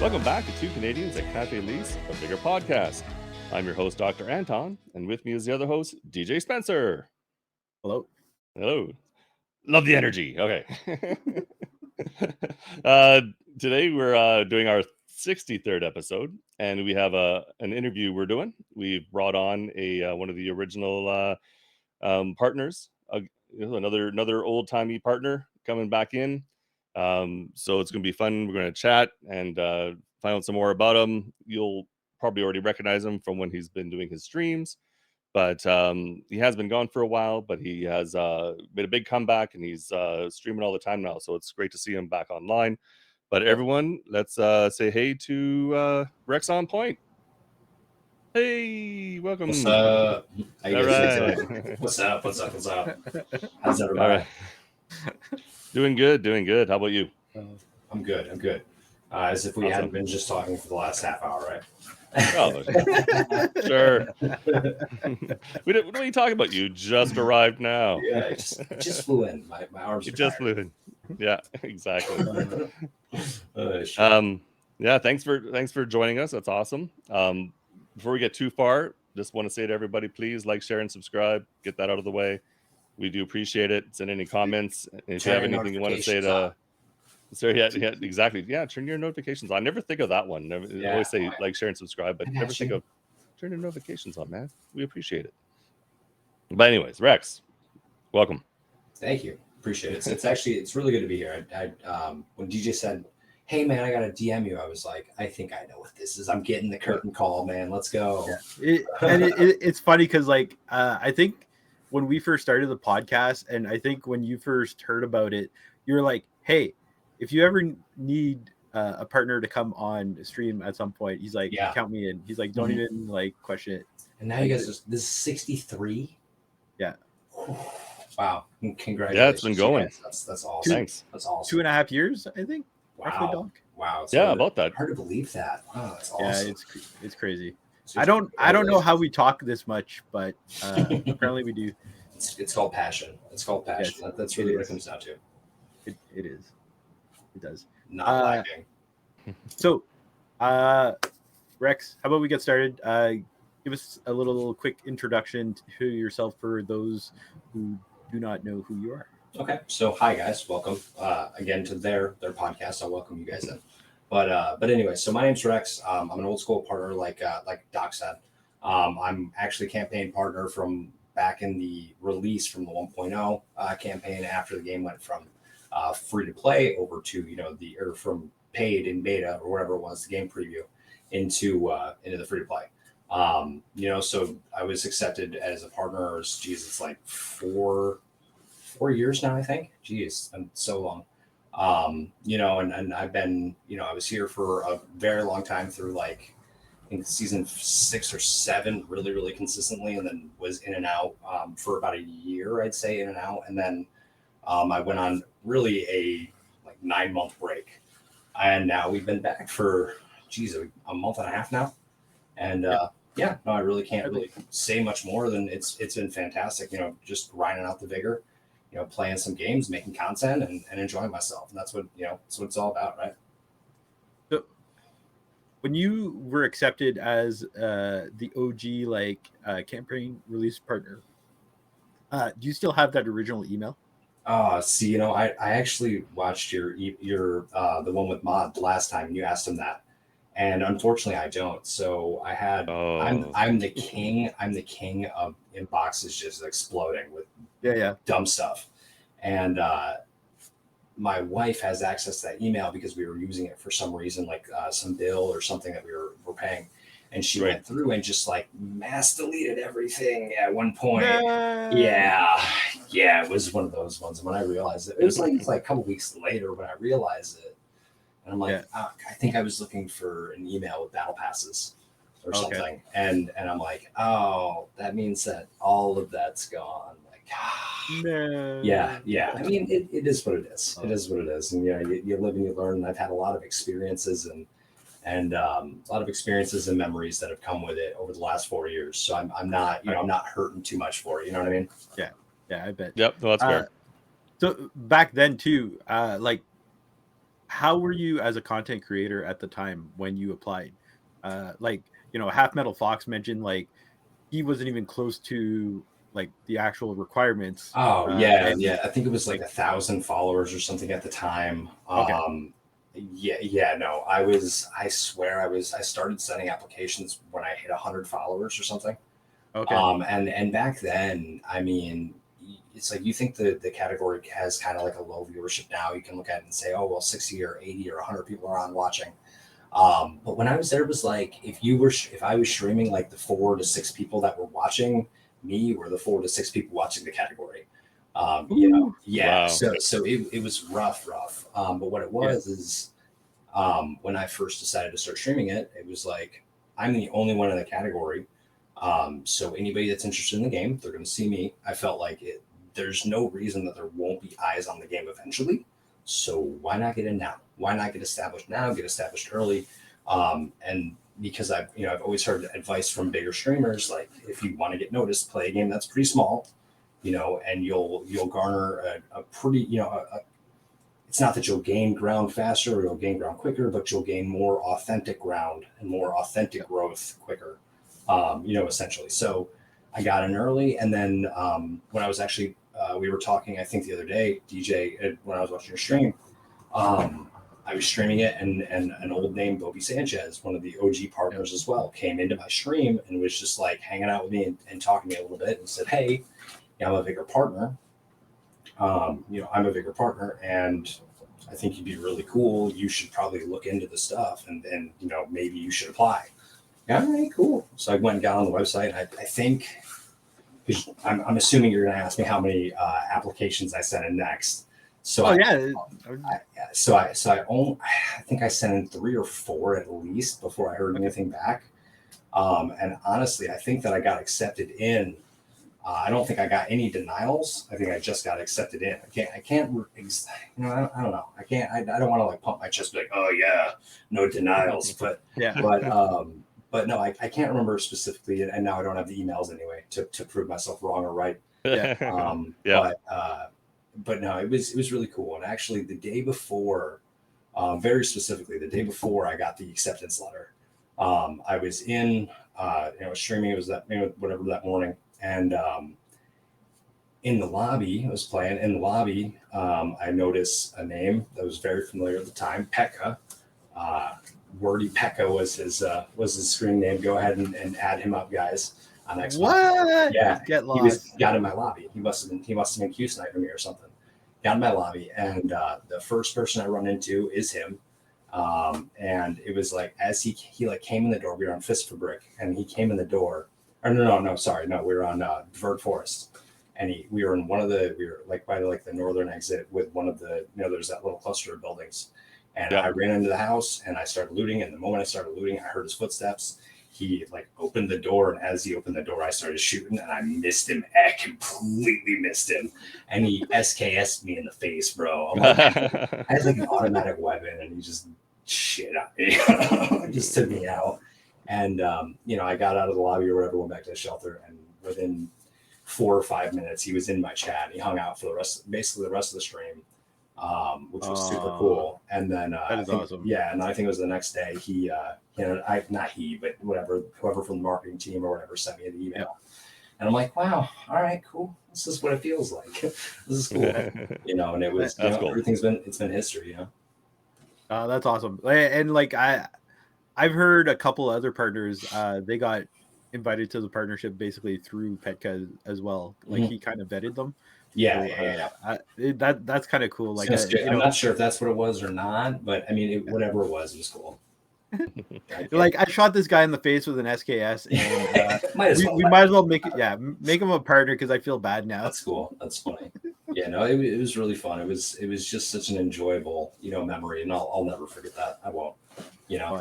Welcome back to Two Canadians at Kafe Lise, a Vigor podcast. I'm your host, Dr. Anton, and with me is the other host, DJ Spencer. Hello. Hello. Love the energy. Okay. Today we're doing our 63rd episode, and we have an interview we're doing. We've brought on one of the original partners, another old-timey partner coming back in. So it's going to be fun. We're going to chat and find out some more about him. You'll probably already recognize him from when he's been doing his streams, but he has been gone for a while, but he has made a big comeback, and he's streaming all the time now. So it's great to see him back online. But everyone, let's say hey to RexOnPoint. Hey, welcome. What's up? All right. What's up? How's everybody? All right. Doing good. How about you? I'm good. As if we Awesome. hadn't been just talking for the last half hour, right? Oh, sure. We don't even talk about you. Just arrived now. Yeah, it just flew in. My arms You are just tired. flew in. Yeah, exactly. Shit. Yeah, thanks for joining us. That's awesome. Before we get too far, just want to say to everybody, please like, share, and subscribe. Get that out of the way. We do appreciate it. Send any comments. And if you have anything you want to say to sorry, yeah, exactly. Yeah, turn your notifications on. I never think of that one. I always say like, share, and subscribe, but never think of turn your notifications on, man. We appreciate it. But anyways, Rex, welcome. Thank you. Appreciate it. It's really good to be here. When DJ said, "Hey man, I gotta DM you," I was like, I think I know what this is. I'm getting the curtain call, man. Let's go. Yeah. It's funny because I think when we first started the podcast, and I think when you first heard about it, you were like, "Hey, if you ever need a partner to come on stream at some point," he's like, "Count me in." He's like, "Don't even question it." And now you guys, this is 63. Yeah. Wow. Congratulations. Yeah, it's been going. That's awesome. Thanks. That's awesome. 2.5 years, I think. Wow. It's yeah, about that. Hard to believe that. Wow, that's awesome. Yeah, it's crazy. I don't know how we talk this much, but apparently we do. It's called passion. It's called passion. Yes, That's really what it comes down to. It is. It does. Not lacking. So, Rex, how about we get started? Give us a little quick introduction to yourself for those who do not know who you are. Okay, so hi guys, welcome again to their podcast. I'll welcome you guys in. But anyway, so my name's Rex. I'm an old school partner, like Doc said. I'm actually a campaign partner from back in the release from the 1.0 campaign after the game went from free to play over to from paid in beta or whatever it was, the game preview into the free to play. So I was accepted as a partner. It's like 4 years now, I think. Jeez, and so long. And I've been, I was here for a very long time through I think season 6 or 7, really, really consistently, and then was in and out for about a year, I'd say, in and out. And then I went on really a 9-month break. And now we've been back for, a month and a half now. And I really can't really say much more than it's been fantastic, just grinding out the vigor, playing some games, making content and enjoying myself. And that's what it's all about, right? So when you were accepted as the OG campaign release partner, do you still have that original email? I actually watched your the one with Mod last time, and you asked him that. And unfortunately I don't. So I had I'm the king of inboxes just exploding with dumb stuff. And my wife has access to that email because we were using it for some reason, some bill or something that we're paying. And she went through and just mass deleted everything at one point. Yeah, it was one of those ones. And when I realized it was a couple weeks later when I realized it. And I'm like, I think I was looking for an email with battle passes or something. And I'm like, oh, that means that all of that's gone. No. Yeah. I mean, it is what it is. It is what it is. And you live and you learn. And I've had a lot of experiences and a lot of experiences and memories that have come with it over the last 4 years. So I'm not, I'm not hurting too much for it. You know what I mean? Yeah, I bet. Yep, no, that's fair. So back then too, how were you as a content creator at the time when you applied? Like, Half Metal Fox mentioned like he wasn't even close to like the actual requirements. Oh yeah, And yeah. I think it was like like, 1,000 followers or something at the time. okay, Yeah. No, I was. I swear, I started sending applications when I hit 100 followers or something. okay, And back then, I mean, it's like you think the category has kind of like a low viewership now. You can look at it and say, oh well, 60 or 80 or 100 people are on watching. But when I was there, it was like if I was streaming, like the 4 to 6 people that were watching me were the 4 to 6 people watching the category. Ooh, Yeah. Wow. So it was rough. But what it yeah, was is when I first decided to start streaming it, it was like I'm the only one in the category. So anybody that's interested in the game, they're going to see me. I felt like there's no reason that there won't be eyes on the game eventually. So why not get in now? Why not get established now? Get established early. And because I've always heard advice from bigger streamers, like if you want to get noticed, play a game that's pretty small, and you'll garner a pretty, it's not that you'll gain ground faster or you'll gain ground quicker, but you'll gain more authentic ground and more authentic growth quicker, essentially. So I got in early. And then when I was actually, we were talking, I think the other day, DJ, when I was watching your stream, I was streaming it and an old name, Bobby Sanchez, one of the OG partners as well, came into my stream and was just like hanging out with me and talking to me a little bit and said, hey, I'm a Vigor partner. I'm a Vigor partner and I think you'd be really cool. You should probably look into the stuff and maybe you should apply. Yeah, all right, cool. So I went and got on the website. I think, I'm assuming you're going to ask me how many applications I sent in next. So I think I sent in 3 or 4 at least before I heard anything back. And honestly, I think that I got accepted in. I don't think I got any denials. I think I just got accepted in. I can't, I don't know. I don't want to like pump my chest, and be like, oh yeah, no denials. But, yeah, but no, I can't remember specifically. And now I don't have the emails anyway to prove myself wrong or right. yeah, Yeah. But no, it was really cool. And actually the day before, very specifically the day before I got the acceptance letter, I was in, streaming. It was whatever that morning. And in the lobby, I was playing in the lobby. I noticed a name that was very familiar at the time, Pekka. Wordy Pekka was his screen name. Go ahead and add him up, guys. On Xbox. what? Yeah, Get lost. he got in my lobby. He must have been Q sniping me or something. Got in my lobby, and the first person I run into is him. And it was like as he like came in the door. We were on Fist for Brick, and he came in the door. Or no, sorry, no, we were on Verd Forest, and we were like by the northern exit with one of the there's that little cluster of buildings, and I ran into the house and I started looting. And the moment I started looting, I heard his footsteps. He like opened the door, and as he opened the door, I started shooting, and I missed him. I completely missed him, and he SKS'd me in the face, bro. I'm like, I had like an automatic weapon, and he just shit at me, just took me out. And I got out of the lobby or whatever, went back to the shelter, and within 4 or 5 minutes, he was in my chat. He hung out for the rest of the stream, which was super cool. And then that is awesome. Yeah, and I think it was the next day. But whoever from the marketing team or whatever sent me an email, and I'm like, wow, all right, cool. This is what it feels like. This is cool, And it was That's cool. Everything's been history, That's awesome. And like I've heard a couple other partners, they got invited to the partnership basically through Petka as well. Like he kind of vetted them. Yeah. That's kind of cool. Like I'm not sure if that's what it was or not, but I mean, whatever it was cool. Like I shot this guy in the face with an SKS, and we might as well make him a partner because I feel bad now. That's cool. That's funny. Yeah, no, it was really fun. It was just such an enjoyable memory, and I'll never forget that. I won't. Oh,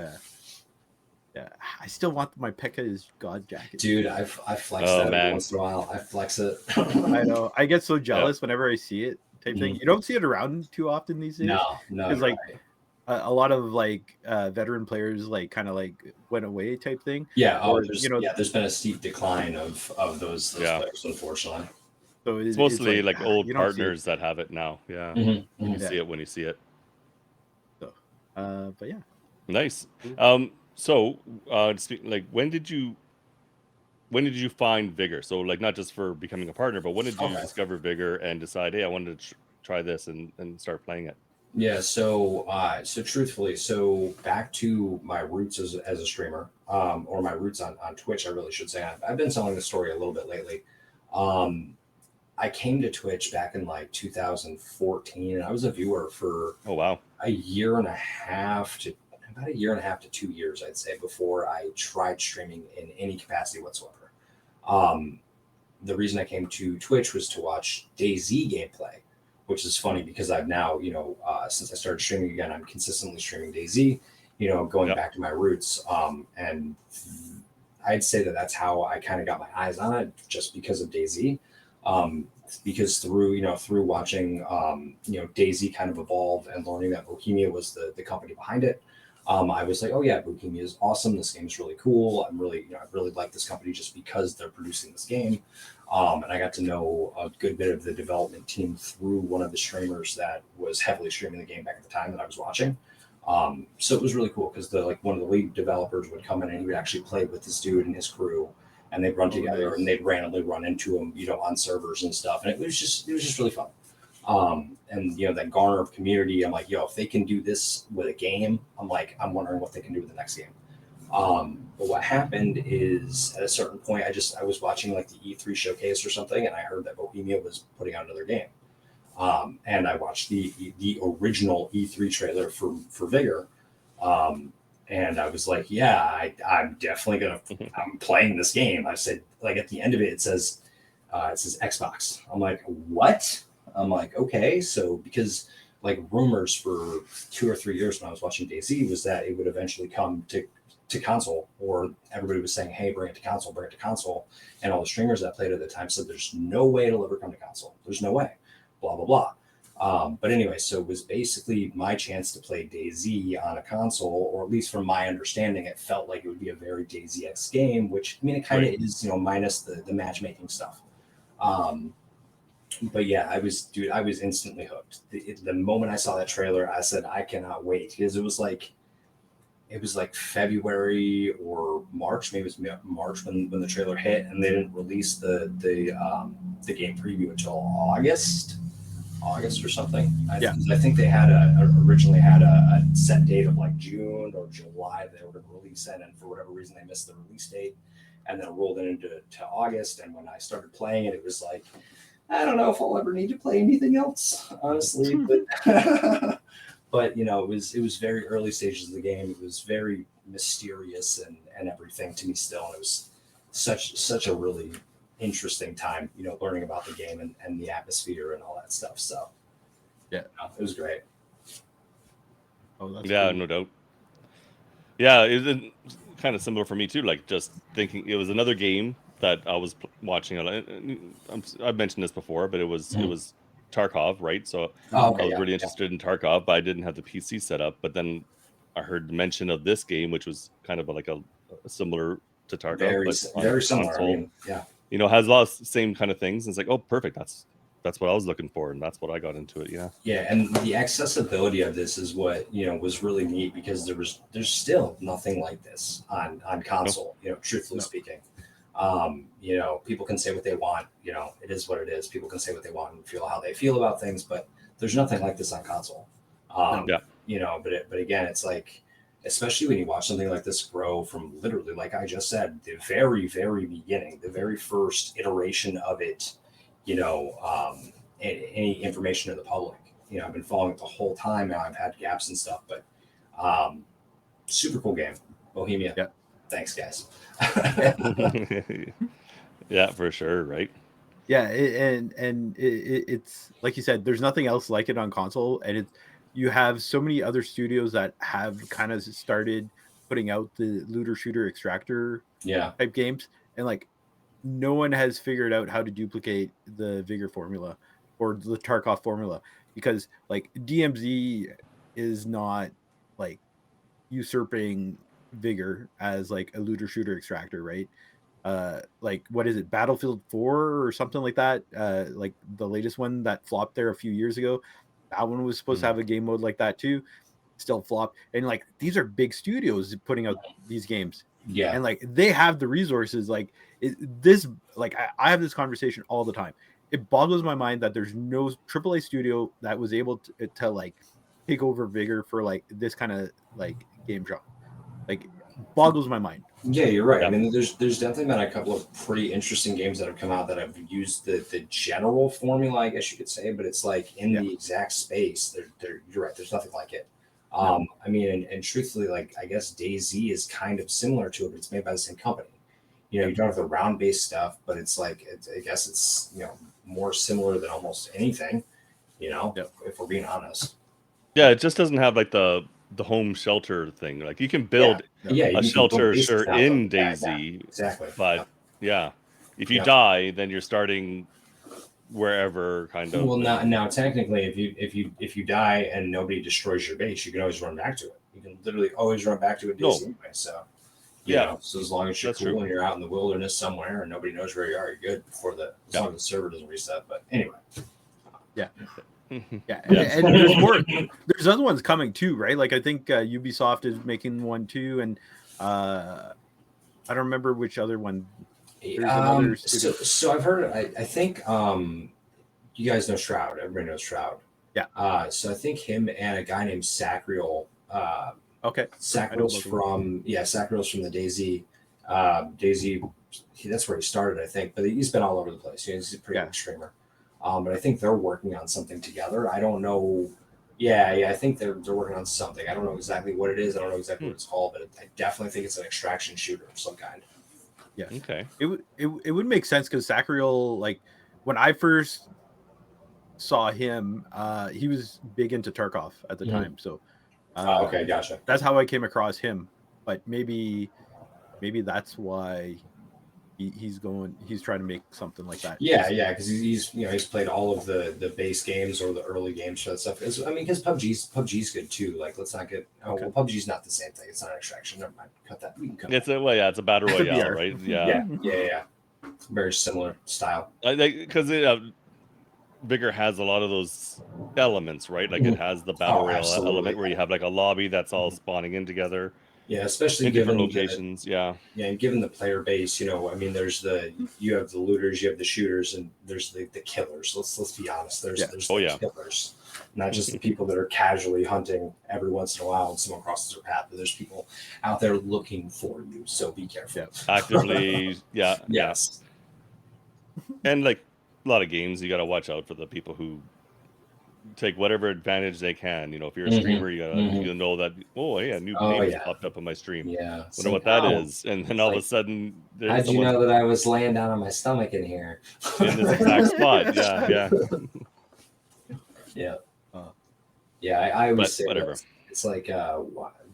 yeah. I still want my Pekka's God jacket. Dude, I flex that every once in a while. I flex it. I know. I get so jealous whenever I see it type thing. You don't see it around too often these days. No. Because like a lot of like veteran players like kind of like went away type thing. Yeah. There's been a steep decline of those players, unfortunately. So it's mostly like old partners that have it now. Yeah. Mm-hmm. You can see it when you see it. So But yeah. Nice. So like when did you find Vigor? So like not just for becoming a partner, but when did you Okay. discover Vigor and decide, hey, I wanted to try this and start playing it? Yeah, so truthfully, so back to my roots as a streamer, or my roots on Twitch, I really should say. I've been telling the story a little bit lately. Um, I came to Twitch back in like 2014, and I was a viewer for Oh wow. a year and a half to about a year and a half to 2 years, I'd say, before I tried streaming in any capacity whatsoever. Um, the reason I came to Twitch was to watch DayZ gameplay, which is funny because I've now, since I started streaming again, I'm consistently streaming DayZ, going Yep. back to my roots. And I'd say that that's how I kind of got my eyes on it, just because of DayZ. Because through watching, DayZ kind of evolve and learning that Bohemia was the company behind it. I was like, oh yeah, Bohemia is awesome. This game is really cool. I really like this company just because they're producing this game. And I got to know a good bit of the development team through one of the streamers that was heavily streaming the game back at the time that I was watching. So it was really cool because one of the lead developers would come in and he would actually play with this dude and his crew, and they'd run together, nice. and they'd randomly run into him, on servers and stuff. And it was just really fun. And that Garner community, I'm like, if they can do this with a game, I'm I'm wondering what they can do with the next game. But what happened is at a certain point, I was watching like the E3 showcase or something, and I heard that Bohemia was putting out another game. And I watched the original E3 trailer for Vigor. And I was like, yeah, I'm definitely I'm playing this game. I said, like, at the end of it, it says Xbox. I'm like, what? I'm like, okay. So because like rumors for 2 or 3 years when I was watching DayZ was that it would eventually come to console, or everybody was saying, hey, bring it to console. And all the streamers that played at the time said, there's no way it'll ever come to console. There's no way, blah, blah, blah. But anyway, so it was basically my chance to play DayZ on a console, or at least from my understanding, it felt like it would be a very DayZ-esque game, which, I mean, it kind of is, minus the matchmaking stuff. But yeah, I was instantly hooked. The moment I saw that trailer, I said, I cannot wait, because it was like February or March, maybe it was March when the trailer hit, and they didn't release the game preview until August or something. I think they had originally had a set date of like June or July they were going to release it, and for whatever reason they missed the release date, and then it rolled into August. And when I started playing it, it was like, I don't know if I'll ever need to play anything else, honestly. But but it was very early stages of the game. It was very mysterious and everything to me still. And it was such a really interesting time, learning about the game and the atmosphere and all that stuff. So yeah, it was great. Oh, that's yeah, cool. no doubt. Yeah, it was kind of similar for me too. Like just thinking, it was another game that I was watching. I've mentioned this before, but it was Tarkov, right? So I was really interested in Tarkov, but I didn't have the PC set up. But then I heard mention of this game, which was kind of like a similar to Tarkov, but on very similar. console. I mean, yeah, has a lot of same kind of things. And it's like, oh, perfect. That's what I was looking for, and that's what I got into it. Yeah. Yeah, and the accessibility of this is what was really neat, because there's still nothing like this on console. Truthfully speaking, people can say what they want. It is what it is. People can say what they want and feel how they feel about things, but there's nothing like this on console. But again, it's like, especially when you watch something like this grow from literally, like I just said, the very, very beginning, the very first iteration of it, any information to the public. I've been following it the whole time now. I've had gaps and stuff, but super cool game. Bohemia. Yeah. Thanks, guys. Yeah, for sure, right? Yeah, it's like you said, there's nothing else like it on console, and you have so many other studios that have kind of started putting out the looter shooter extractor type games, and like no one has figured out how to duplicate the Vigor formula or the Tarkov formula, because like DMZ is not like usurping Vigor as like a looter shooter extractor, right? Like what is it, Battlefield 4 or something like that, like the latest one that flopped there a few years ago, that one was supposed to have a game mode like that too. still flop. And like these are big studios putting out these games. Yeah. And like they have the resources. Like I have this conversation all the time. It boggles my mind that there's no AAA studio that was able to like take over Vigor for like this kind of like game genre. Like boggles my mind. Yeah, you're right. I mean, there's definitely been a couple of pretty interesting games that have come out that have used the general formula, I guess you could say, but it's like in the exact space. You're right. There's nothing like it. I mean, and truthfully, like I guess DayZ is kind of similar to it, but it's made by the same company. You know, you don't have the round-based stuff, but it's like I guess it's more similar than almost anything. If we're being honest. Yeah, it just doesn't have like the home shelter thing. Like you can build a shelter in DayZ, exactly. But if you die, then you're starting wherever kind of. Well, now technically, if you die and nobody destroys your base, you can always run back to it. You can literally always run back to it anyway. So so as long as you're cool and you're out in the wilderness somewhere and nobody knows where you are, you're good as long as the server doesn't reset. But anyway. And there's more. There's other ones coming too, right? Like I think Ubisoft is making one too, and I don't remember which other one. There's another so I've heard. I think you guys know Shroud. Everybody knows Shroud. Yeah. So I think him and a guy named Sacriel. Okay. Sacriel's from the DayZ. DayZ. That's where he started, I think, but he's been all over the place. He's a pretty big streamer. But I think they're working on something together. I don't know. Yeah. I think they're working on something. I don't know exactly what it is. I don't know exactly what it's called, but I definitely think it's an extraction shooter of some kind. Yeah. Okay. It would make sense because Sacriel, like when I first saw him, he was big into Tarkov at the time. So okay, gotcha. That's how I came across him. But maybe that's why he's trying to make something like that. Yeah, because he's played all of the base games or the early games for that stuff. I mean, because PUBG's good too. Like, let's not get well, PUBG's not the same thing. It's not an extraction. Never mind. Cut that. It's a battle royale, right? Yeah. Very similar style. Because Vigor has a lot of those elements, right? Like it has the battle royale element where you have like a lobby that's all spawning in together. Yeah, especially in given different locations. And given the player base, I mean, you have the looters, you have the shooters, and there's the killers. Let's be honest. There's the killers, not just the people that are casually hunting every once in a while and someone crosses their path, but there's people out there looking for you. So be careful. Actively, yes. And like a lot of games, you got to watch out for the people who take whatever advantage they can. If you're a streamer, you know that new name just popped up on my stream. Yeah, wonder what that is. And then all of a sudden, how'd you know that I was laying down on my stomach in here in this exact spot? I always say whatever. It's like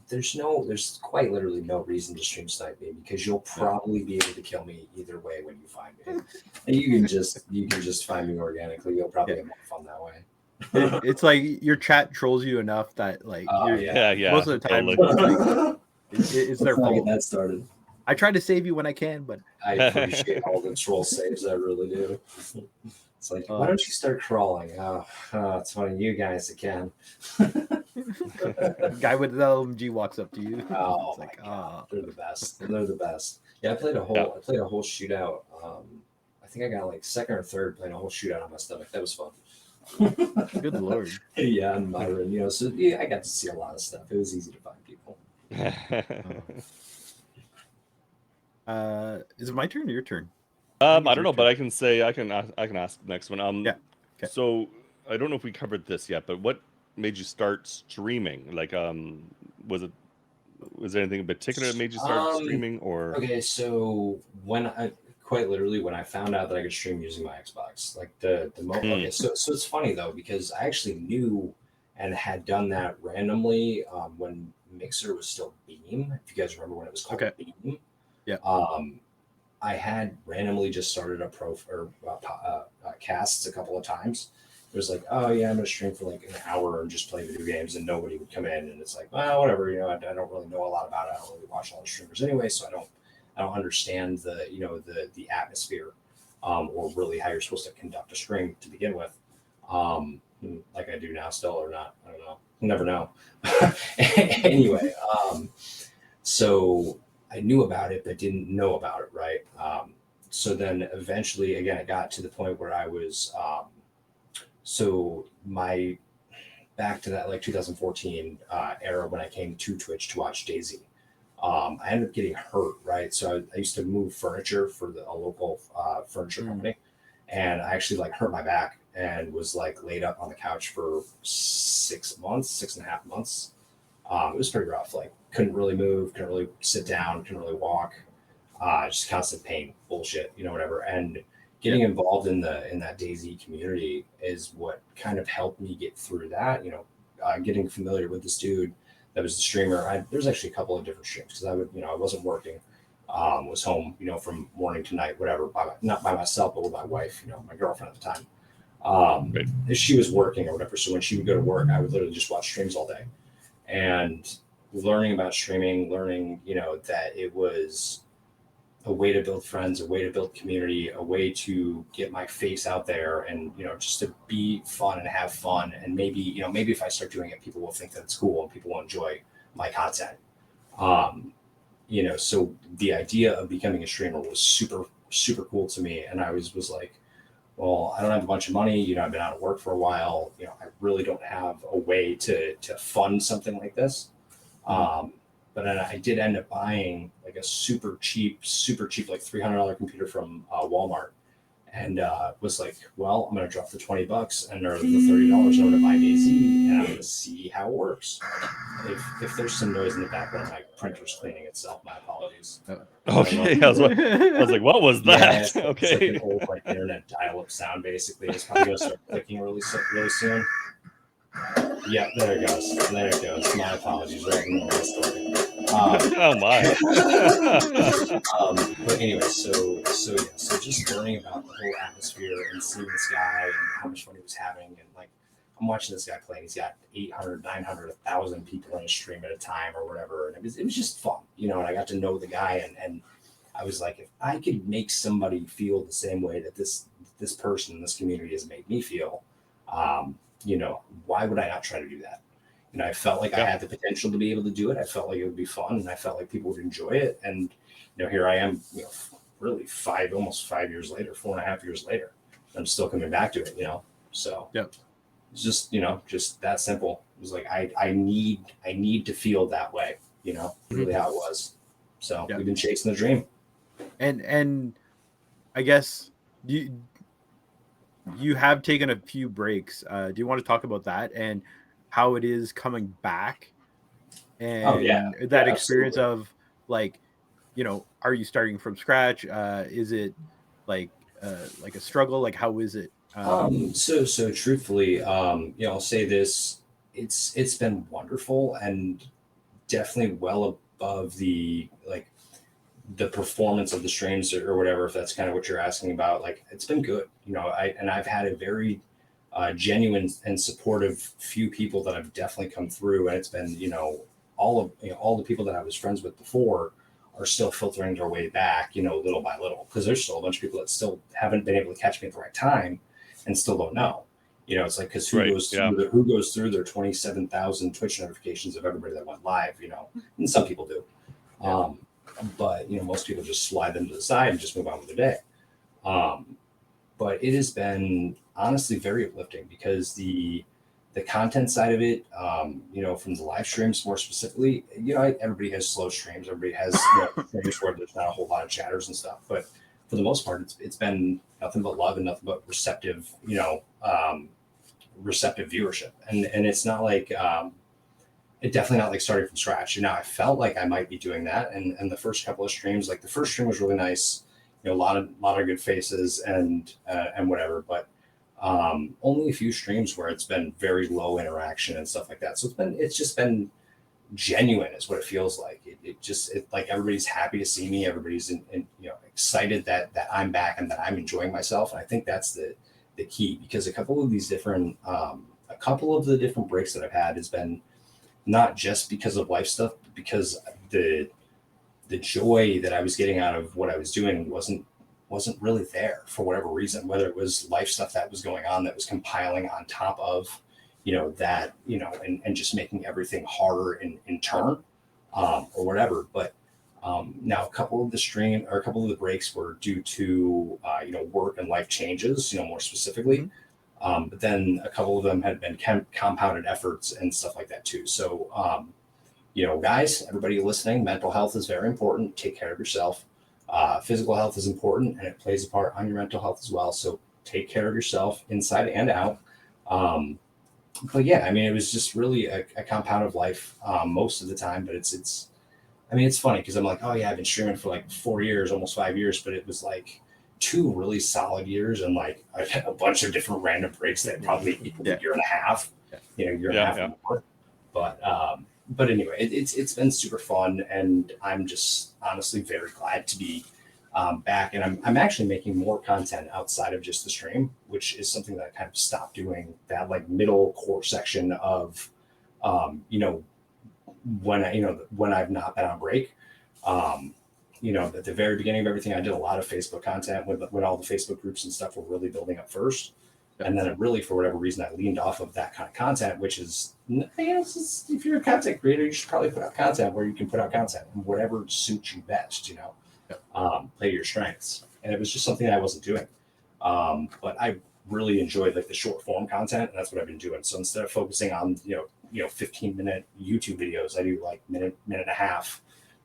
there's quite literally no reason to stream snipe me because you'll probably be able to kill me either way when you find me. And you can just find me organically. You'll probably have more fun that way. It's like your chat trolls you enough that like most of the time it's their fault. Get that started. I try to save you when I can, but I appreciate all the troll saves. I really do. It's like, why don't you start crawling? It's one of you guys that can. Guy with the LMG walks up to you. Oh it's like, God. They're the best. They're the best. Yeah, I played a whole shootout. I think I got like second or third playing a whole shootout on my stomach. That was fun. Good Lord. Yeah, and Myron, so I got to see a lot of stuff. It was easy to find people. Is it my turn or your turn? I don't know, but I can ask the next one. Okay. So I don't know if we covered this yet, but what made you start streaming? Like, was there anything in particular that made you start streaming, or? Okay, so when I found out that I could stream using my Xbox, like the moment. Okay, so it's funny though because I actually knew and had done that randomly when Mixer was still Beam. If you guys remember when it was called Beam. Yeah. I had randomly just started a casts a couple of times. It was like, oh yeah, I'm gonna stream for like an hour and just play video games, and nobody would come in, and it's like, well, whatever, I don't really know a lot about it. I don't really watch a lot of streamers anyway, so I don't understand the atmosphere or really how you're supposed to conduct a stream to begin with. like I do now still or not. I don't know. You never know. Anyway, so I knew about it, but didn't know about it, right? So then eventually, again, it got to the point where I was, so my, back to that like 2014 era when I came to Twitch to watch Daisy. I ended up getting hurt, right? So I used to move furniture for a local furniture company, and I actually like hurt my back and was like laid up on the couch for 6.5 months. It was pretty rough. Like couldn't really move, couldn't really sit down, couldn't really walk. Just constant pain, bullshit, whatever. And getting involved in that Daisy community is what kind of helped me get through that. Getting familiar with this dude that was the streamer. There's actually a couple of different streams because I would, I wasn't working, was home, from morning to night, whatever, not by myself, but with my wife, my girlfriend at the time. Right. She was working or whatever. So when she would go to work, I would literally just watch streams all day. And learning about streaming, learning, that it was a way to build friends, a way to build community, a way to get my face out there and, just to be fun and have fun. And maybe, maybe if I start doing it, people will think that it's cool and people will enjoy my content. So the idea of becoming a streamer was super, super cool to me. And I was like, well, I don't have a bunch of money. I've been out of work for a while. I really don't have a way to fund something like this. But then I did end up buying like a super cheap, like $300 computer from Walmart, and was like, well, I'm gonna drop the $20 and or the $30 over to buy Daisy, and I'm gonna see how it works. If there's some noise in the background, my printer's cleaning itself. My apologies. Okay, I was like, what was that? Yeah, okay, it's like an old like internet dial-up sound. Basically, it's probably gonna start clicking really soon. Yeah, there it goes. My apologies. Right in the middle of the story. oh my. But anyway, so just learning about the whole atmosphere and seeing this guy and how much fun he was having, and like I'm watching this guy play. He's got 800, 900, 1,000 people in a stream at a time or whatever, and it was just fun, and I got to know the guy, and I was like, if I could make somebody feel the same way that this person in this community has made me feel, why would I not try to do that? I felt like I had the potential to be able to do it. I felt like it would be fun, and I felt like people would enjoy it. And here I am, really almost 5 years later, 4.5 years later, I'm still coming back to it. So it's just just that simple. It was like I need to feel that way. Really how it was. So we've been chasing the dream. And I guess you have taken a few breaks. Do you want to talk about that and how it is coming back, and that experience of like, are you starting from scratch? Is it like a struggle? Like, how is it? So truthfully, I'll say this: it's been wonderful and definitely well above the performance of the streams or whatever, if that's kind of what you're asking about. Like, it's been good, I've had a very genuine and supportive few people that have definitely come through, and it's been all the people that I was friends with before are still filtering their way back, little by little, because there's still a bunch of people that still haven't been able to catch me at the right time and still don't know. It's like, because who goes through their 27,000 Twitch notifications of everybody that went live, and some people do. But most people just slide them to the side and just move on with their day. But it has been honestly very uplifting, because the content side of it, from the live streams more specifically, everybody has slow streams. Everybody has streams where there's not a whole lot of chatters and stuff. But for the most part, it's been nothing but love and nothing but receptive, receptive viewership. And it's not like, it definitely not like starting from scratch. I felt like I might be doing that. And the first couple of streams, like the first stream was really nice, a lot of good faces and whatever, but only a few streams where it's been very low interaction and stuff like that. So it's just been genuine is what it feels like. It like everybody's happy to see me. Everybody's excited that I'm back and that I'm enjoying myself. And I think that's the key, because a couple of the different breaks that I've had has been not just because of life stuff, but because the joy that I was getting out of what I was doing wasn't wasn't really there for whatever reason, whether it was life stuff that was going on that was compiling on top of, that, and just making everything harder in turn, or whatever. But now a couple of the breaks were due to, work and life changes, more specifically. Mhm. But then a couple of them had been compounded efforts and stuff like that too. So, guys, everybody listening, mental health is very important. Take care of yourself. Physical health is important, and it plays a part on your mental health as well. So take care of yourself inside and out. But yeah, I mean, it was just really a compound of life most of the time. But it's funny because I'm like, oh yeah, I've been streaming for like 4 years, almost 5 years, but it was like 2 really solid years and like a bunch of different random breaks that probably equaled a year and a half, year and a half or more. But anyway, it's been super fun, and I'm just honestly very glad to be back. And I'm actually making more content outside of just the stream, which is something that I kind of stopped doing. That like middle core section of, when I've not been on break. At the very beginning of everything, I did a lot of Facebook content when all the Facebook groups and stuff were really building up first. And then for whatever reason, I leaned off of that kind of content, which is, if you're a content creator, you should probably put out content where you can put out content and whatever suits you best, play to your strengths. And it was just something I wasn't doing. But I really enjoyed like the short form content, and that's what I've been doing. So instead of focusing on, 15-minute YouTube videos, I do like minute and a half,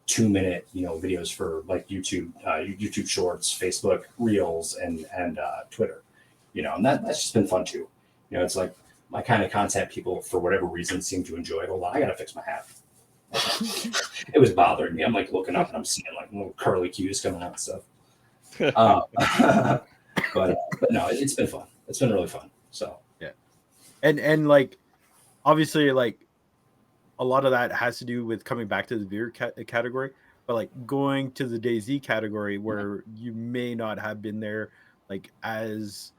2-minute, videos for like YouTube Shorts, Facebook Reels, and Twitter. And that's just been fun too. It's like my kind of content people, for whatever reason, seem to enjoy. Hold on, I gotta fix my hat. It was bothering me. I'm like looking up and I'm seeing like little curly cues coming out and stuff. But no, it's been fun. It's been really fun. So yeah, and like obviously like a lot of that has to do with coming back to the Vigor category, but like going to the DayZ category where you may not have been there like as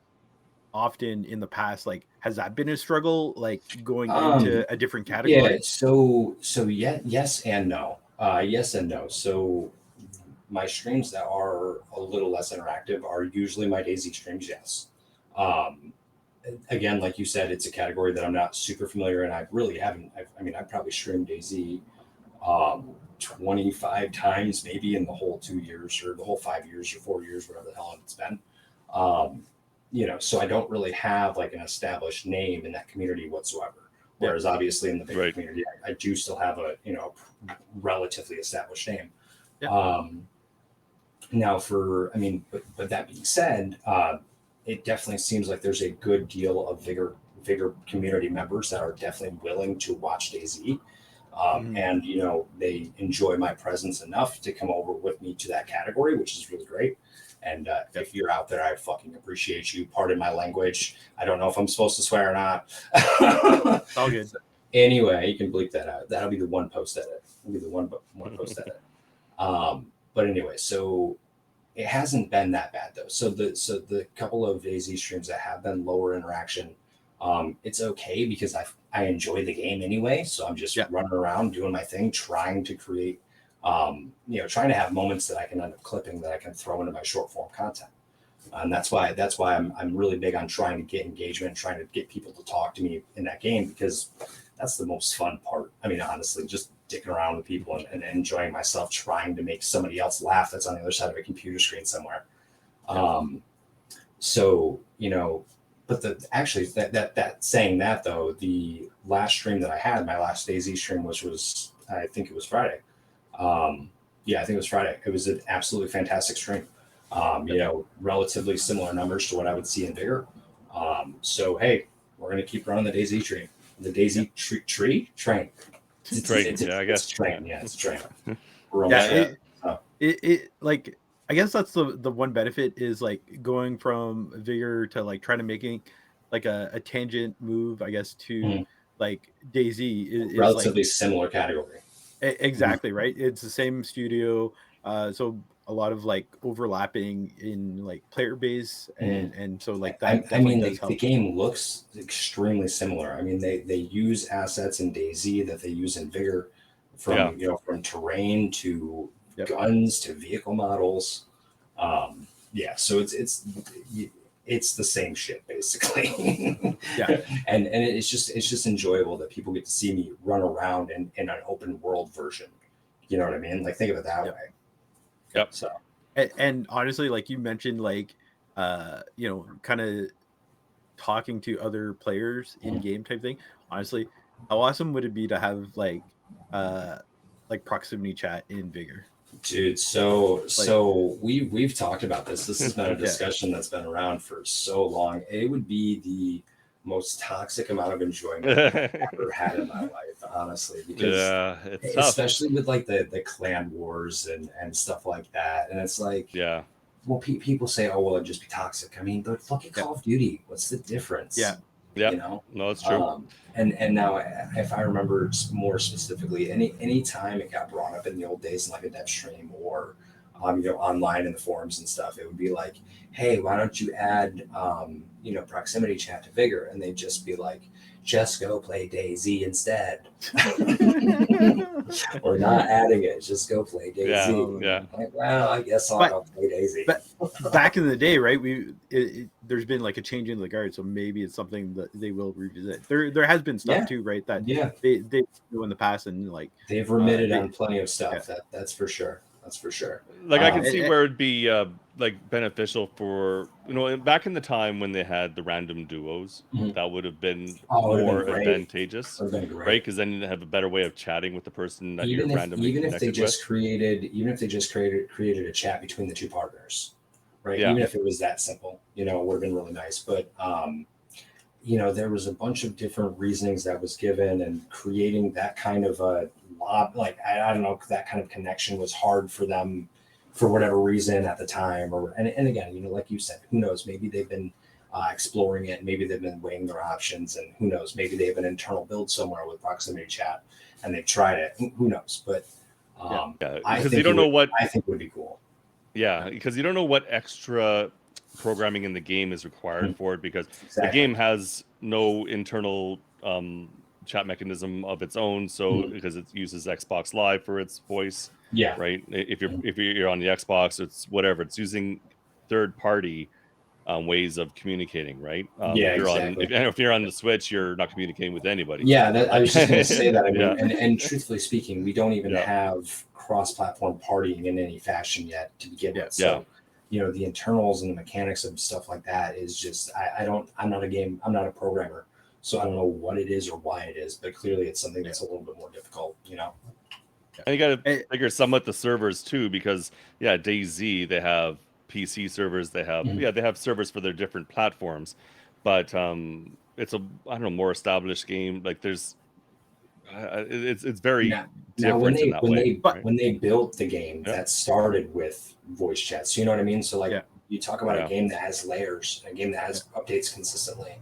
often in the past, like has that been a struggle, like going into a different category? Yeah, so yes and no. Yes and no. So my streams that are a little less interactive are usually my DayZ streams, yes. Again, like you said, it's a category that I'm not super familiar, and I really haven't. I've probably streamed DayZ 25 times maybe in the whole 2 years or the whole 5 years or 4 years, whatever the hell it's been. So I don't really have like an established name in that community whatsoever. Whereas obviously in the bigger community, I do still have a relatively established name. Yeah. Now but that being said, it definitely seems like there's a good deal of Vigor community members that are definitely willing to watch DayZ. And they enjoy my presence enough to come over with me to that category, which is really great. And if you're out there, I fucking appreciate you. Pardon my language. I don't know if I'm supposed to swear or not. All good. Anyway, you can bleep that out. That'll be the one post edit. It'll be the one post edit. But anyway, so it hasn't been that bad though. So the couple of DayZ streams that have been lower interaction, it's okay because I enjoy the game anyway. So I'm just running around doing my thing, trying to create, trying to have moments that I can end up clipping that I can throw into my short form content. And that's why I'm really big on trying to get engagement, trying to get people to talk to me in that game, because that's the most fun part. Honestly, just dicking around with people and enjoying myself, trying to make somebody else laugh that's on the other side of a computer screen somewhere. But that saying that though, the last stream that I had, my last DayZ stream was I think it was Friday. I think it was Friday. It was an absolutely fantastic stream. Relatively similar numbers to what I would see in Vigor. So hey, we're gonna keep running the DayZ train. The DayZ train. It's a train. Yeah, it's a train. Like I guess that's the one benefit is like going from Vigor to like trying to making like a tangent move, I guess, to like DayZ is relatively like, similar category. Exactly, right. It's the same studio, so a lot of like overlapping in like player base, and so like that. The game looks extremely similar. They use assets in DayZ that they use in Vigor, from terrain to guns to vehicle models. yeah, so it's the same shit basically. Yeah. and it's just enjoyable that people get to see me run around in an open world version. You know what I mean? Like, think of it that Yep. way. Yep. So And honestly, like you mentioned, like kind of talking to other players in game type thing. Honestly, how awesome would it be to have like proximity chat in Vigor? dude, so we've talked about this. This has been a discussion that's been around for so long. It would be the most toxic amount of enjoyment I've ever had in my life, honestly, because it's tough. especially with like the clan wars and stuff like that. And it's like, well, people say, oh, well, it'd just be toxic. I mean, but fucking Call of Duty, what's the difference? Yeah. You know, no, it's true. And now, if I remember more specifically, any time it got brought up in the old days in like a dev stream or online in the forums and stuff, it would be like, hey, why don't you add proximity chat to Vigor? And they'd just be like, just go play DayZ instead. Or not adding it, just go play DayZ. Yeah. Like, well, I guess I'll go play DayZ. But back in the day, right? There's been like a change in the guard, so maybe it's something that they will revisit. There has been stuff too, right? That they do in the past, and like they've remitted on plenty of stuff. That's for sure. That's for sure. Like I can see where it'd be like beneficial for back in the time when they had the random duos, that would have been more advantageous, right? Because then you have a better way of chatting with the person that you're randomly even connected if they just created a chat between the two partners, right? Yeah. Even if it was that simple, it would have been really nice. But there was a bunch of different reasonings that was given, and creating that kind of a like I don't know, that kind of connection was hard for them for whatever reason at the time, and again, like you said, who knows? Maybe they've been exploring it, maybe they've been weighing their options, and who knows? Maybe they have an internal build somewhere with proximity chat, and they've tried it. Who knows? But because you don't know what I think would be cool. Yeah, because you don't know what extra programming in the game is required for it, because the game has no internal chat mechanism of its own, so because it uses Xbox Live for its voice, right? If you're on the Xbox, it's whatever, it's using third party ways of communicating, right? If you're on the Switch, you're not communicating with anybody. I was just going to say that. I mean, and truthfully speaking, we don't even have cross-platform partying in any fashion yet to begin with. So the internals and the mechanics of stuff like that is just I'm not a programmer, so I don't know what it is or why it is, but clearly it's something that's a little bit more difficult. And you got to figure somewhat the servers too, because DayZ, they have PC servers, they have they have servers for their different platforms, but it's a more established game. Like there's it's very different in that way. When they built the game, that started with voice chat. So you know what I mean? So like you talk about a game that has layers, a game that has updates consistently.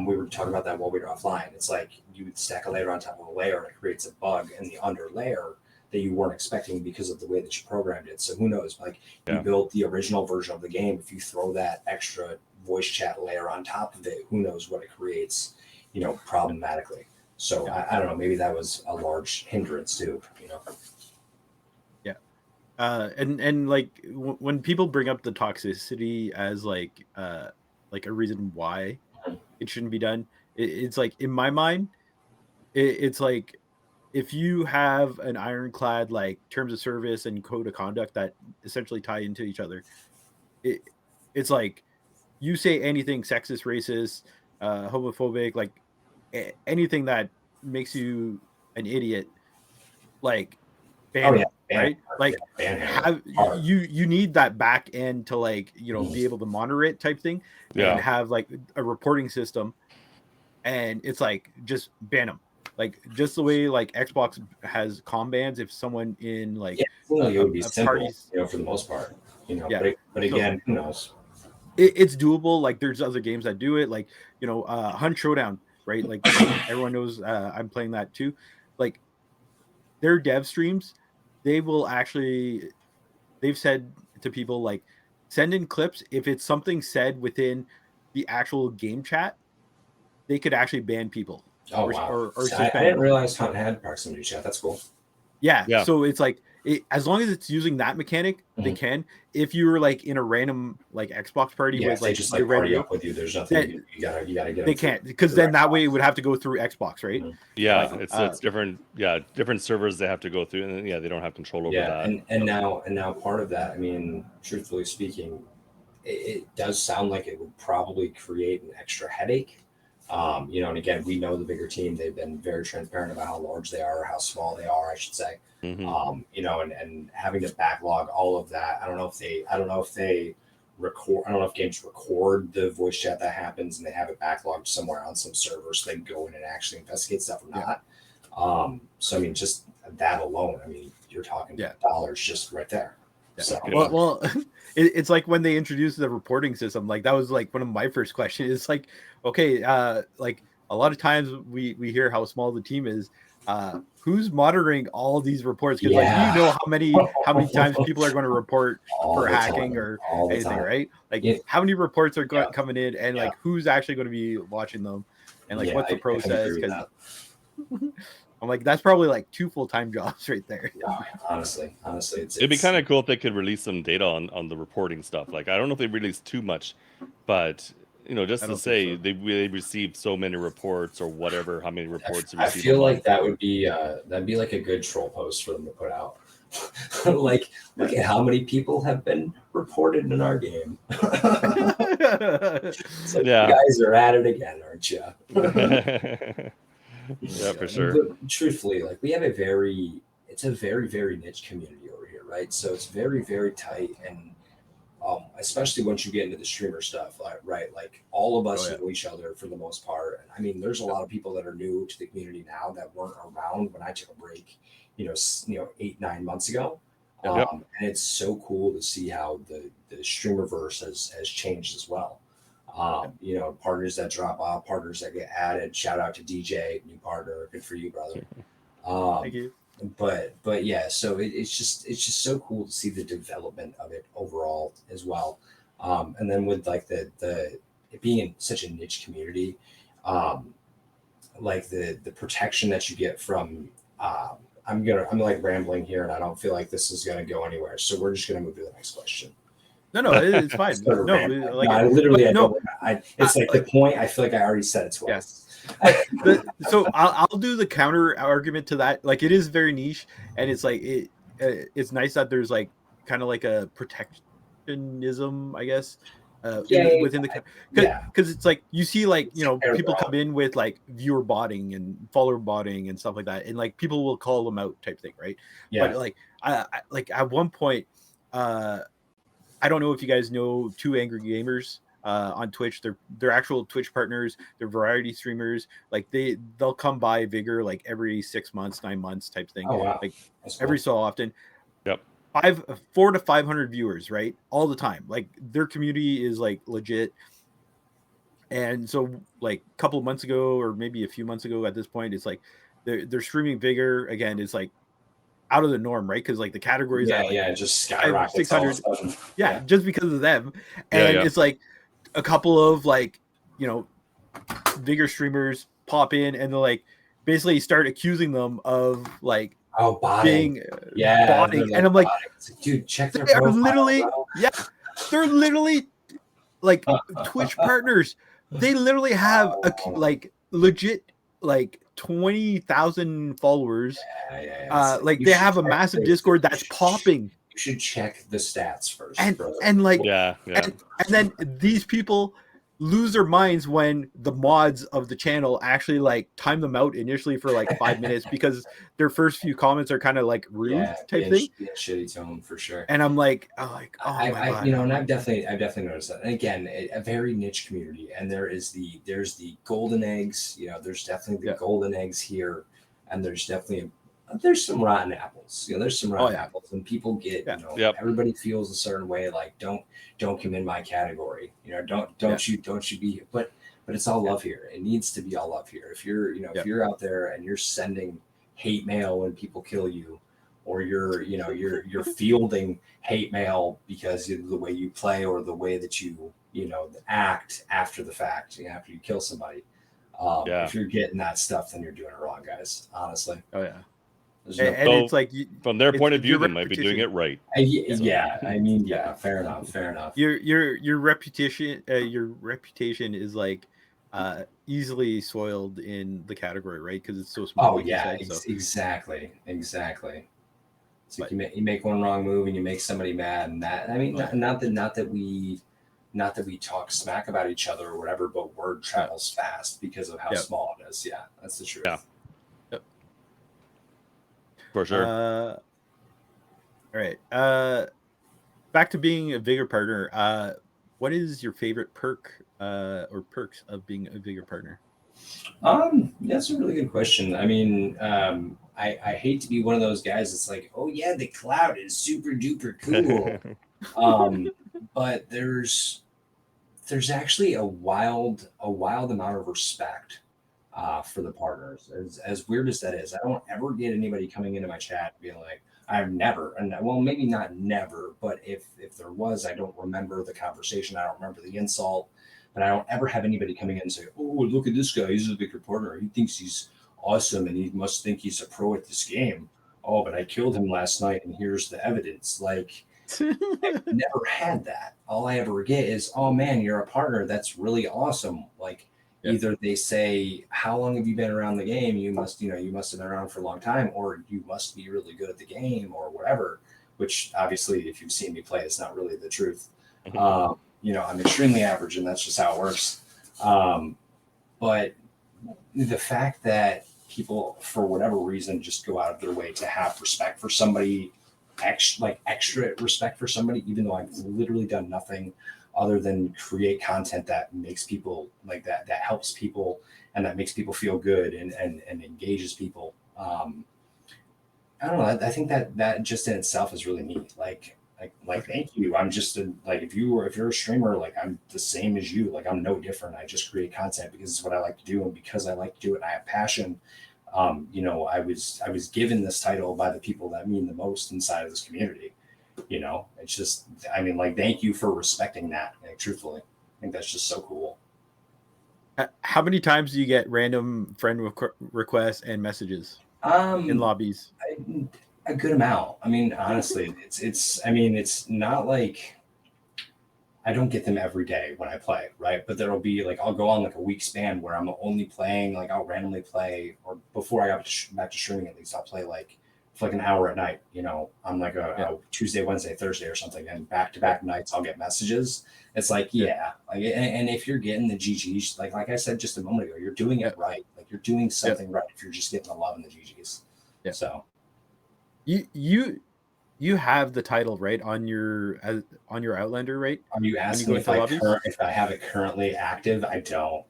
We were talking about that while we were offline. It's like you would stack a layer on top of a layer, and it creates a bug in the under layer that you weren't expecting because of the way that you programmed it. So who knows? Like you built the original version of the game. If you throw that extra voice chat layer on top of it, who knows what it creates, problematically. So I don't know. Maybe that was a large hindrance too. Yeah. And like when people bring up the toxicity as like a reason why it shouldn't be done, it's like in my mind, it's like if you have an ironclad like terms of service and code of conduct that essentially tie into each other, it's like you say anything sexist, racist, homophobic, like anything that makes you an idiot, like ban right? Like you need that back end to like be able to monitor it type thing, and have like a reporting system, and it's like just ban them. Like just the way like Xbox has comm bans, if someone in like it would be simple, for the most part, but again, who knows? It's doable. Like there's other games that do it, like Hunt Showdown, right? Like everyone knows I'm playing that too. Like their dev streams, they've said to people like send in clips. If it's something said within the actual game chat, they could actually ban people. Oh, wow. I didn't realize Hunt had proximity chat. That's cool. Yeah. So it's like as long as it's using that mechanic, they Mhm. can. If you were like in a random like Xbox party Yeah, with if they like just your like party regular, up with you, there's nothing that you gotta get they them through can't, because then that way it would have to go through Xbox, right? Mhm. Yeah, But it's different. Yeah, different servers they have to go through, and then, yeah, they don't have control over Yeah, that. and now part of that, I mean, truthfully speaking, it does sound like it would probably create an extra headache. And again, we know the bigger team; they've been very transparent about how large they are, or how small they are, I should say. Hmm. And having to backlog all of that. I don't know if they record. I don't know if games record the voice chat that happens and they have it backlogged somewhere on some server, so they can go in and actually investigate stuff or not. So I mean, just that alone, I mean, you're talking dollars just right there. Yeah. So Well, it's like when they introduced the reporting system, like that was like one of my first questions. It's like, okay, like a lot of times we hear how small the team is. Who's monitoring all these reports? Because like yeah, how many times people are going to report all for the hacking time, or all the anything, time. right? Like Yeah, how many reports are yeah, coming in, and yeah, like who's actually going to be watching them, and like yeah. what's the I can agree process? with Because that. I'm like, that's probably like 2 full-time jobs right there. Yeah, honestly, It'd be it's kind of cool if they could release some data on the reporting stuff. Like, I don't know if they released too much, but just I to don't think say so. they received so many reports or whatever, how many reports they I receive a feel like month. that would be that'd be like a good troll post for them to put out. Like, look at how many people have been reported in our game. It's like, you Yeah. guys are at it again, aren't you? Yeah, for sure. But truthfully, like, it's a very, very niche community over here, right? So it's very, very tight, and especially once you get into the streamer stuff, like, right? Like, all of us Oh yeah. know each other for the most part. And I mean, there's a lot of people that are new to the community now that weren't around when I took a break, 8, 9 months ago. Yep. And it's so cool to see how the streamerverse has changed as well. Partners that drop off, partners that get added. Shout out to DJ, new partner, good for you, brother. Thank Um, you. but yeah, so it's just so cool to see the development of it overall as well. And then with like the it being in such a niche community, um, like the protection that you get from I'm like rambling here, and I don't feel like this is gonna go anywhere. So we're just gonna move to the next question. No, it's fine. Sort of No, rambling. like No, I it, literally but I no, don't. It's like the point. I feel like I already said it yeah. twice. So I'll do the counter argument to that. Like it is very niche, and it's like it's nice that there's like kind of like a protectionism, I guess, Yeah, within the yeah. because it's like you see like They're people come wrong. in with like viewer botting and follower botting and stuff like that, and like people will call them out type thing, right? Yeah. But like I like at one point, I don't know if you guys know Two Angry Gamers on Twitch. They're actual Twitch partners. They're variety streamers. Like they'll come by Vigor like every 6 months, 9 months type thing. Oh wow. Like That's cool. every so often. Yep. 400 to 500 viewers, right? All the time. Like their community is like legit. And so like a couple of months ago, or maybe a few months ago at this point, it's like they're streaming Vigor again. It's like out of the norm, right? Because like the categories Yeah, at like yeah, it just five, skyrockets all of a 600, sudden. yeah, just because of them. Yeah, And yeah. it's like a couple of like Vigor streamers pop in and they're like basically start accusing them of like Oh, botting. being Yeah, botting, they're and I'm like, botting. It's like, dude, check their they are profile, literally, bro. yeah, they're literally like Twitch partners. They literally have a Oh, like legit like 20,000 followers. yeah. Like You they should have a check massive Discord that's popping, You should check the stats first, and brother. like Yeah, yeah. and then these people lose their minds when the mods of the channel actually like time them out initially for like 5 minutes because their first few comments are kind of like rude Yeah, type thing. being shitty tone for sure. And I'm like, oh my god, and I've definitely noticed that. And again, a very niche community, and there's the golden eggs. There's definitely the golden eggs here, and there's some rotten apples. There's some rotten apples, and people get Yep. everybody feels a certain way. Like don't come in my category. Don't you be. But it's all love here. It needs to be all love here. If you're if you're out there and you're sending hate mail when people kill you, or you're fielding hate mail because of the way you play or the way that you act after the fact, after you kill somebody. If you're getting that stuff, then you're doing it wrong, guys. Honestly. Oh yeah. There's and, no. and So it's like from their point of it's view, your they might be doing it right. Yeah, I mean, yeah, fair enough, fair enough. Your reputation is like easily soiled in the category, right? Because it's so small, Oh like you yeah, said. So, exactly. It's like but you make one wrong move and you make somebody mad, and that I mean, not that we talk smack about each other or whatever, but word yeah, travels fast because of how yeah, small it is. Yeah, that's the Yeah, truth. yep. for sure. All right. Back to being a Vigor partner. What is your favorite perk or perks of being a Vigor partner? That's a really good question. I mean, I hate to be one of those guys that's like, oh yeah, the cloud is super duper cool. Um, but there's actually a wild amount of respect for the partners. As weird as that is, I don't ever get anybody coming into my chat being like, I've never, and well, maybe not never, but if there was, I don't remember the conversation. I don't remember the insult, but I don't ever have anybody coming in and say, oh, look at this guy. He's a bigger partner. He thinks he's awesome and he must think he's a pro at this game. Oh, but I killed him last night and here's the evidence. Like, I've never had that. All I ever get is, oh man, you're a partner. That's really awesome. Like Yeah. either they say, how long have you been around the game? You must have been around for a long time, or you must be really good at the game, or whatever. Which obviously, if you've seen me play, it's not really the truth. I'm extremely average, and that's just how it works. But the fact that people, for whatever reason, just go out of their way to have respect for somebody, extra respect for somebody, even though I've literally done nothing other than create content that makes people like that helps people and that makes people feel good and engages people. I don't know. I think that just in itself is really neat. Like thank you. I'm just like if you're a streamer, like I'm the same as you. Like I'm no different. I just create content because it's what I like to do, and because I like to do it, and I have passion. I was given this title by the people that mean the most inside of this community. It's just, I mean, like, thank you for respecting that. Like, truthfully, I think that's just so cool. How many times do you get random friend requests and messages in lobbies? A good amount. I mean, honestly, it's not like I don't get them every day when I play, right? But there'll be like I'll go on like a week span where I'm only playing, like I'll randomly play, or before I got back to streaming, at least I'll play like for like an hour at night, on like a Tuesday, Wednesday, Thursday or something, and back to back nights I'll get messages. It's like like and if you're getting the GGs, like I said just a moment ago, you're doing it right. Like you're doing something right if you're just getting the love in the GGs. Yeah. So you have the title right on your Outlander, right? are you asking if I have it currently active? I don't.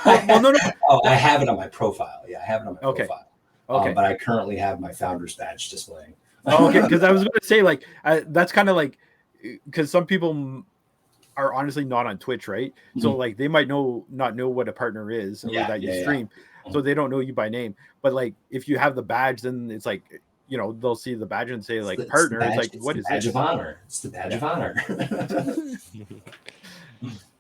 Well, no. Oh, I have it on my profile. Yeah, I have it on my profile. Okay. But I currently have my founder's badge displaying. Okay, because I was going to say like that's kind of like because some people are honestly not on Twitch, right? Mm-hmm. So like they might not know what a partner is or that you stream, so they don't know you by name. But like if you have the badge, then it's like they'll see the badge and say like partner. It's like what is badge this? Of honor. It's the badge of honor.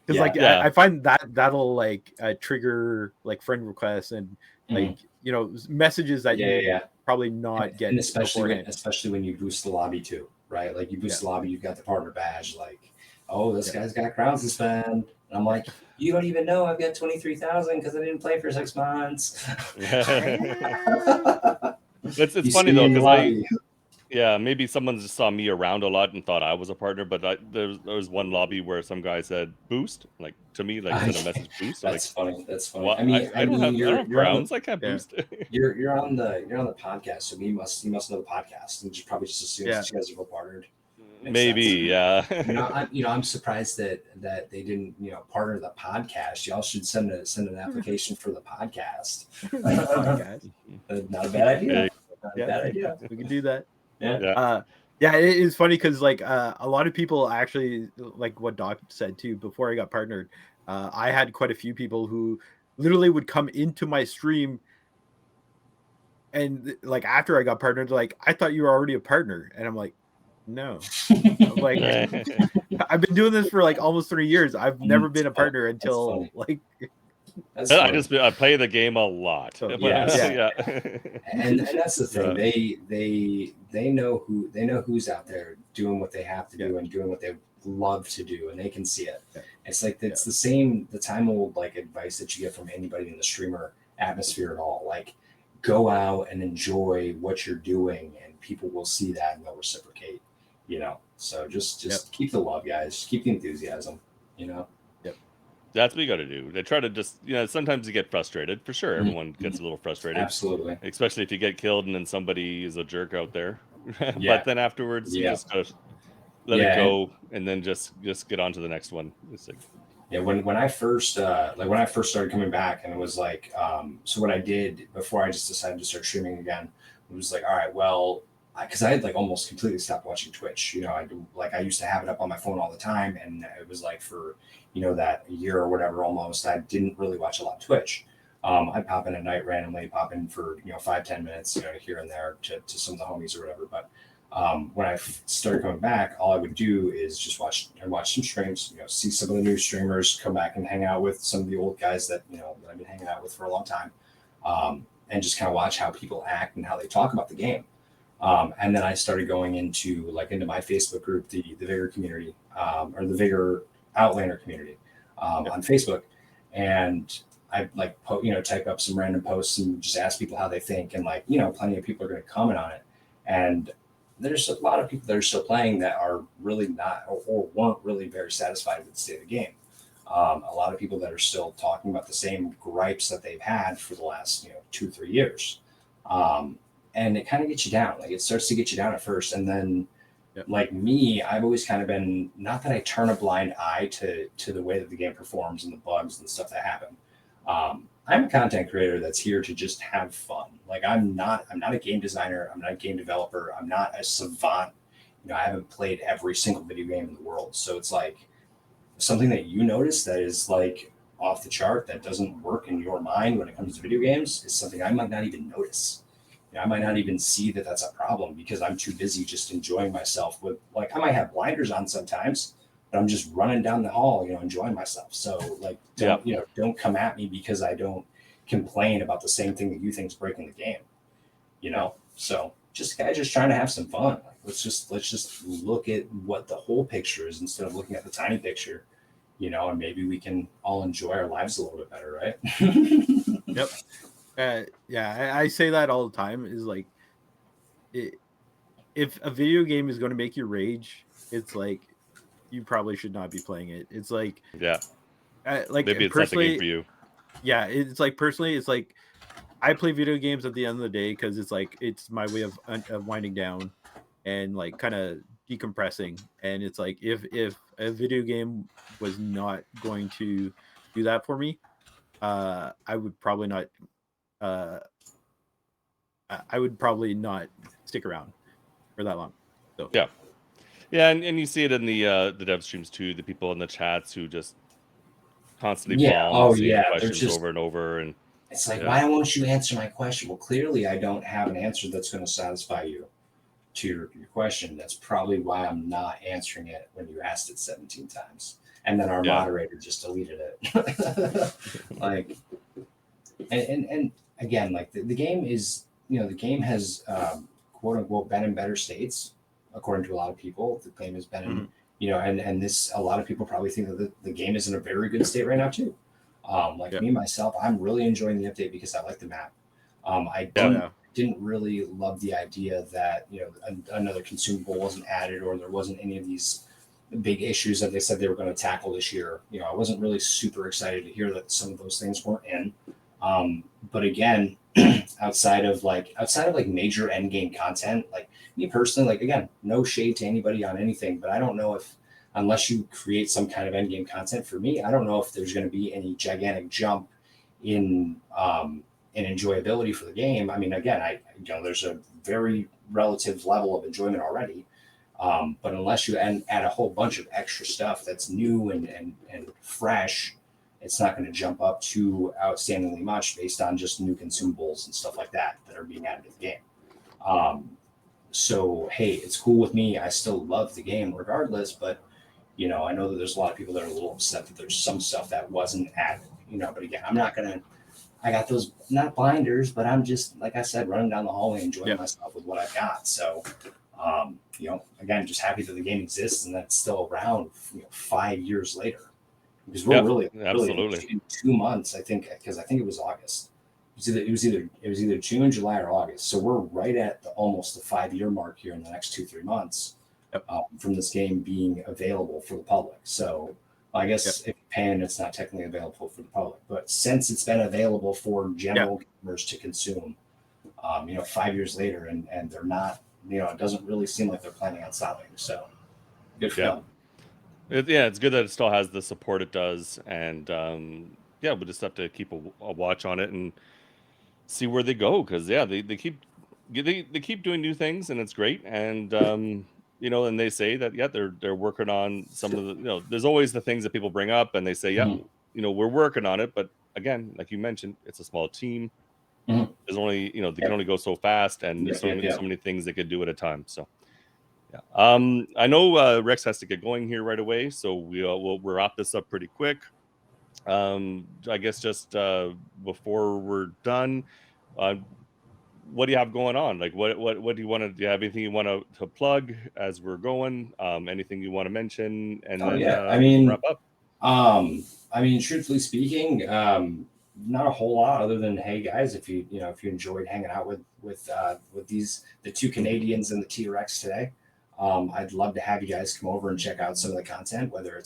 Because I find that'll like trigger like friend requests and like messages that you probably not get, and especially when you boost the lobby too, right? Like you boost the lobby, you've got the partner badge, like, oh, this guy's got crowns to spend. And I'm like, you don't even know I've got 23,000 because I didn't play for 6 months. It's funny though because maybe someone just saw me around a lot and thought I was a partner, but there was one lobby where some guy said boost, like to me, like sent a message boost. That's funny. That's funny. Well, I don't have crowns. I can't boost. You're on the podcast, so you must know the podcast, and probably just assumes that you guys are both partnered. Maybe, I'm surprised that they didn't partner the podcast. Y'all should send an application for the podcast. Not a bad idea. Not a bad idea. We can do that. Yeah. It is funny because like a lot of people actually, like what Doc said too, before I got partnered, I had quite a few people who literally would come into my stream and like after I got partnered, like, I thought you were already a partner. And I'm like, no. Like I've been doing this for like almost 3 years. I've never been a partner until like That's I funny. I play the game a lot. So, Yes. Yeah. And that's the thing. Yeah. They know who's out there doing what they have to do and doing what they love to do, and they can see it. Yeah. It's like it's the time old like advice that you get from anybody in the streamer atmosphere at all. Like, go out and enjoy what you're doing, and people will see that and they'll reciprocate. So just keep the love, guys. Keep the enthusiasm. You know. That's what you got to do. They try to just, sometimes you get frustrated. For sure, everyone gets a little frustrated. Absolutely. Especially if you get killed and then somebody is a jerk out there. Yeah. But then afterwards, you just gotta let it go and then just get on to the next one. It's like, when I first started coming back, and it was like so what I did before I just decided to start streaming again, it was like, all right, well, because I had like almost completely stopped watching Twitch. I used to have it up on my phone all the time, and it was like for that year or whatever almost, I didn't really watch a lot of Twitch. I'd pop in at night randomly, pop in for 5-10 minutes here and there to some of the homies or whatever. But when I started coming back, all I would do is just watch some streams, see some of the new streamers, come back and hang out with some of the old guys that that I've been hanging out with for a long time, and just kind of watch how people act and how they talk about the game. And then I started going into my Facebook group, the Vigor community, or the Vigor Outlander community on Facebook, and I type up some random posts and just ask people how they think, and plenty of people are going to comment on it, and there's a lot of people that are still playing that are really not or weren't really very satisfied with the state of the game. A lot of people that are still talking about the same gripes that they've had for the last 2-3 years, and it kind of gets you down. Like, it starts to get you down at first, and then like me, I've always kind of been, not that I turn a blind eye to the way that the game performs and the bugs and stuff that happen. I'm a content creator that's here to just have fun. Like, I'm not a game designer. I'm not a game developer. I'm not a savant. I haven't played every single video game in the world. So it's like something that you notice that is like off the chart, that doesn't work in your mind when it comes to video games, is something I might not even notice. I might not even see that that's a problem because I'm too busy just enjoying myself with, like, I might have blinders on sometimes, but I'm just running down the hall, enjoying myself. So like, don't come at me because I don't complain about the same thing that you think is breaking the game, So just trying to have some fun. Like, let's just look at what the whole picture is instead of looking at the tiny picture, and maybe we can all enjoy our lives a little bit better, right? Yep. I say that all the time, is like, if a video game is going to make you rage, it's like, you probably should not be playing it. It's like, like, maybe it's not the game for you. Yeah, it's like, personally, it's like, I play video games at the end of the day because it's like, it's my way of winding down and like kind of decompressing. And it's like, if a video game was not going to do that for me, I would probably not stick around for that long. So and you see it in the dev streams too, the people in the chats who just constantly questions over and over, and it's like, why won't you answer my question? Well, clearly I don't have an answer that's going to satisfy you to your question. That's probably why I'm not answering it when you asked it 17 times, and then our moderator just deleted it. Like, and again, like, the game is, the game has quote unquote been in better states according to a lot of people. The game has been in, and this, a lot of people probably think that the game is in a very good state right now too. Me myself, I'm really enjoying the update because I like the map. I didn't really love the idea that another consumable wasn't added, or there wasn't any of these big issues that they said they were going to tackle this year. I wasn't really super excited to hear that some of those things weren't in. But again, outside of major end game content, like, me personally, like, again, no shade to anybody on anything, but I don't know if, unless you create some kind of end game content, for me, I don't know if there's going to be any gigantic jump in enjoyability for the game. I mean, again, there's a very relative level of enjoyment already. But unless you add a whole bunch of extra stuff that's new and fresh, it's not going to jump up too outstandingly much based on just new consumables and stuff like that are being added to the game. So, hey, it's cool with me. I still love the game regardless, but I know that there's a lot of people that are a little upset that there's some stuff that wasn't added. But again, I'm not gonna. I got those not blinders, but I'm just like I said, running down the hallway, enjoying myself with what I've got. So, again, just happy that the game exists and that's still around. 5 years later, because we're really in 2 months. I think because I think it was August. It was either June, July, or August. So we're right at almost the 5-year mark here in the next 2-3 months from this game being available for the public. So I guess if you're paying, it's not technically available for the public. But since it's been available for general gamers to consume, 5 years later, and they're not, it doesn't really seem like they're planning on stopping. So good for them. It's good that it still has the support it does, and we'll just have to keep a watch on it and see where they go, because they keep doing new things, and it's great. And and they say that they're working on some of the there's always the things that people bring up, and they say we're working on it, but again, like you mentioned, it's a small team. There's only they can only go so fast, and there's so many things they could do at a time. So I know Rex has to get going here right away, so we'll wrap this up pretty quick. I guess just before we're done, what do you have going on? Like, what do you want to? Do you have anything you want to plug as we're going? Anything you want to mention? And wrap up. Truthfully speaking, not a whole lot other than, hey guys, if you enjoyed hanging out with the two Canadians and the T-Rex today, I'd love to have you guys come over and check out some of the content, whether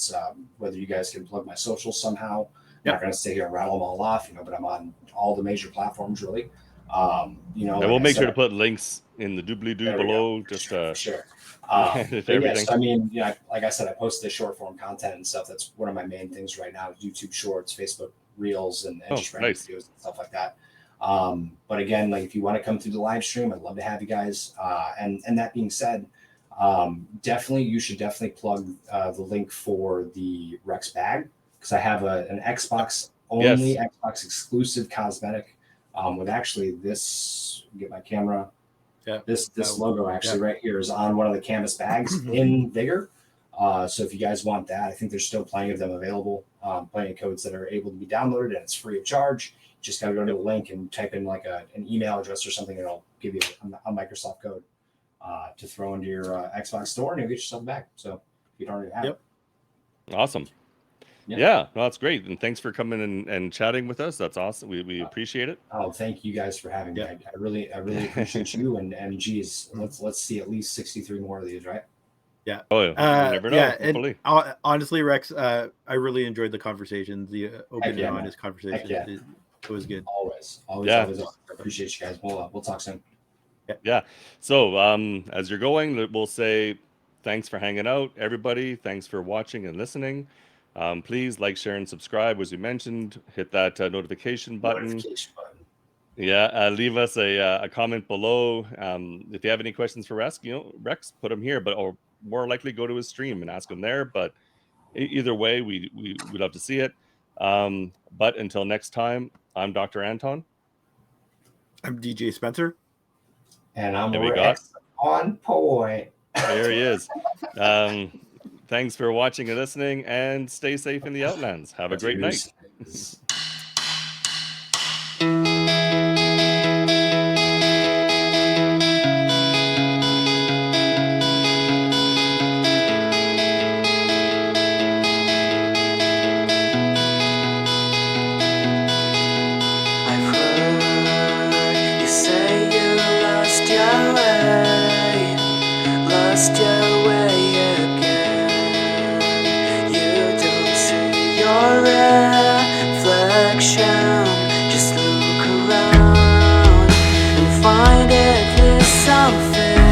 you guys can plug my socials somehow. I'm not going to sit here and rattle them all off, but I'm on all the major platforms really. And we'll make sure to put links in the doobly-doo below. Sure. Yes, like I said, I post the short form content and stuff. That's one of my main things right now: YouTube Shorts, Facebook Reels, and just random videos and stuff like that. But again, like if you want to come through the live stream, I'd love to have you guys. And that being said, you should definitely plug the link for the Rex bag, because I have an Xbox only, Xbox exclusive cosmetic with actually this. Get my camera. This logo actually right here is on one of the canvas bags in Vigor. So if you guys want that, I think there's still plenty of them available. Plenty of codes that are able to be downloaded, and it's free of charge. You just got to go to the link and type in like an email address or something, and it'll give you a Microsoft code to throw into your Xbox store, and you'll get yourself back. So if you don't already have it. Awesome. Yeah, no, that's great. And thanks for coming and chatting with us. That's awesome. We appreciate it. Oh, thank you guys for having me. I really appreciate you. And geez, let's see at least 63 more of these, right? Yeah. Oh, you never know. And honestly, Rex, I really enjoyed the conversation, the open and honest conversation. It was good. Always. I appreciate you guys. We'll talk soon. Yeah. So as you're going, we'll say thanks for hanging out, everybody. Thanks for watching and listening. Please like, share, and subscribe. As we mentioned, hit that notification button. Leave us a comment below. If you have any questions for Rex, put them here, or more likely go to his stream and ask him there. But either way, we love to see it. But until next time, I'm Dr. Anton. I'm DJ Spencer. And I'm Rex on point. There he is. Thanks for watching and listening, and stay safe in the Outlands. Have a great night. I've heard you say you lost your way again. You don't see your reflection. Just look around and find at least something